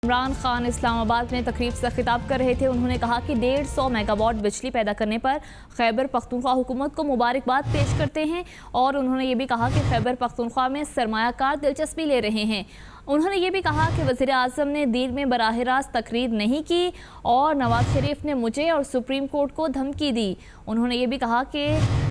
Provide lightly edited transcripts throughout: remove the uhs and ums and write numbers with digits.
इमरान खान इस्लामाबाद में तकरीब से खिताब कर रहे थे। उन्होंने कहा कि 150 मेगावाट बिजली पैदा करने पर खैबर पख्तूनख्वा हुकूमत को मुबारकबाद पेश करते हैं और उन्होंने ये भी कहा कि खैबर पख्तूनख्वा में सरमायाकार दिलचस्पी ले रहे हैं। उन्होंने ये भी कहा कि वज़ीर आज़म ने दीन में बराह रास्त तकरीर नहीं की और नवाज शरीफ ने मुझे और सुप्रीम कोर्ट को धमकी दी। उन्होंने ये भी कहा कि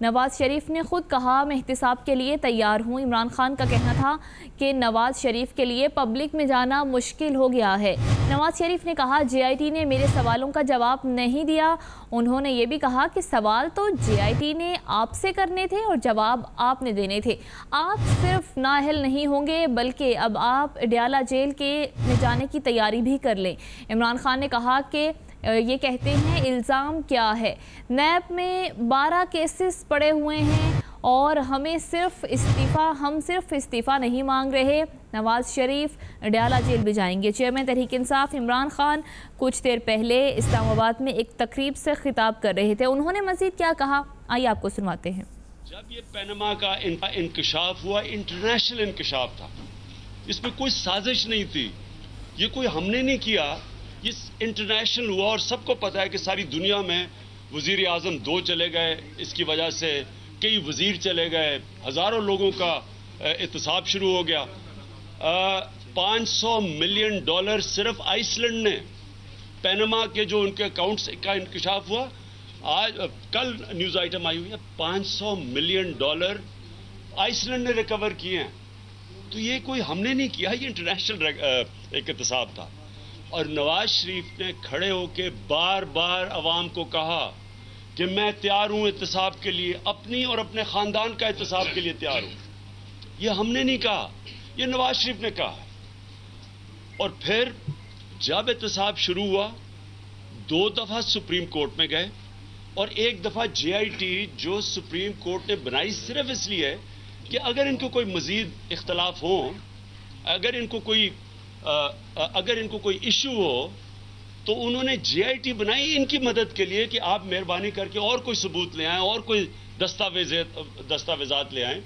नवाज शरीफ ने खुद कहा मैं एहतिसाब के लिए तैयार हूँ। इमरान खान का कहना था कि नवाज शरीफ के लिए पब्लिक में जाना मुश्किल हो गया है। नवाज शरीफ ने कहा JIT ने मेरे सवालों का जवाब नहीं दिया। उन्होंने ये भी कहा कि सवाल तो JIT ने आपसे करने थे और जवाब आपने देने थे। आप सिर्फ नाअहल नहीं होंगे बल्कि अब आप अडयाला जेल में जाने की तैयारी भी कर लें। इमरान खान ने कहा कि ये कहते हैं इल्ज़ाम क्या है, नैब में 12 केसेस पड़े हुए हैं और हम सिर्फ इस्तीफ़ा नहीं मांग रहे। नवाज शरीफ अडयाला जेल भी जाएंगे। चेयरमैन तहरीक इंसाफ इमरान खान कुछ देर पहले इस्लामाबाद में एक तकरीब से खिताब कर रहे थे। उन्होंने मज़ीद क्या कहा, आइए आपको सुनवाते हैं। जब ये पनामा का इंकशाफ हुआ, इंटरनेशनल इंकशाफ था, इसमें कोई साजिश नहीं थी, ये कोई हमने नहीं किया, ये इंटरनेशनल हुआ और सबको पता है कि सारी दुनिया में वज़ीर आज़म 2 चले गए, इसकी वजह से कई वज़ीर चले गए, हज़ारों लोगों का एहतसाब शुरू हो गया। $500 मिलियन सिर्फ आइसलैंड ने, पनामा के जो उनके अकाउंट्स का इंकशाफ हुआ, आज कल न्यूज़ आइटम आई हुई है, $500 मिलियन आइसलैंड ने रिकवर किए हैं। तो ये कोई हमने नहीं किया, ये इंटरनेशनल एक एहतसाब था। और नवाज शरीफ ने खड़े होकर बार बार अवाम को कहा कि मैं तैयार हूं एहतसाब के लिए, अपनी और अपने खानदान का एहतसाब के लिए तैयार हूं। ये हमने नहीं कहा, ये नवाज शरीफ ने कहा। और फिर जब एहतसाब शुरू हुआ, 2 दफा सुप्रीम कोर्ट में गए और 1 दफा JIT जो सुप्रीम कोर्ट ने बनाई सिर्फ इसलिए कि अगर इनको कोई मजीद इख्तलाफ हो, अगर इनको कोई इशू हो, तो उन्होंने JIT बनाई इनकी मदद के लिए कि आप मेहरबानी करके और कोई सबूत ले आएं और कोई दस्तावेजात ले आएं,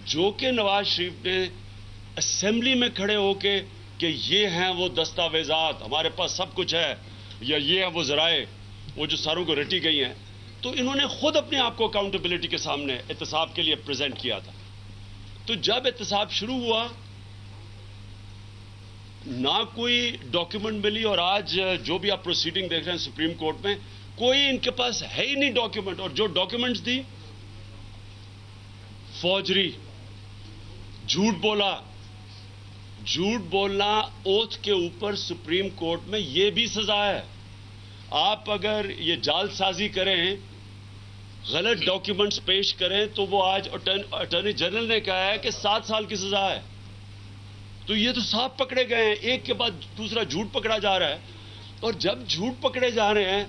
जो कि नवाज शरीफ ने असेंबली में खड़े होके कि ये हैं वो दस्तावेजात, हमारे पास सब कुछ है, या ये है वो ज़राए, वो जो सारों को रटी गई हैं। तो इन्होंने खुद अपने आप को अकाउंटेबिलिटी के सामने एहतसाब के लिए प्रेजेंट किया था। तो जब एहतसाब शुरू हुआ, ना कोई डॉक्यूमेंट मिली, और आज जो भी आप प्रोसीडिंग देख रहे हैं सुप्रीम कोर्ट में, कोई इनके पास है ही नहीं डॉक्यूमेंट। और जो डॉक्यूमेंट्स दी, फौजरी, झूठ बोलना ओथ के ऊपर सुप्रीम कोर्ट में ये भी सजा है। आप अगर ये जालसाजी करें, गलत डॉक्यूमेंट्स पेश करें, तो वो आज अटॉर्नी जनरल ने कहा है कि 7 साल की सजा है। तो ये तो साफ पकड़े गए हैं, एक के बाद दूसरा झूठ पकड़ा जा रहा है। और जब झूठ पकड़े जा रहे हैं,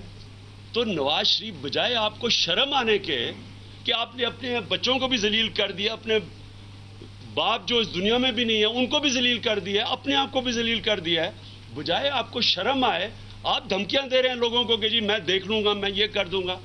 तो नवाज शरीफ बजाय आपको शर्म आने के कि आपने अपने बच्चों को भी जलील कर दिया, अपने बाप जो इस दुनिया में भी नहीं है उनको भी जलील कर दिया, अपने आप को भी जलील कर दिया है, बजाय आपको शर्म आए, आप धमकियां दे रहे हैं लोगों को कि जी मैं देख लूंगा, मैं ये कर दूंगा।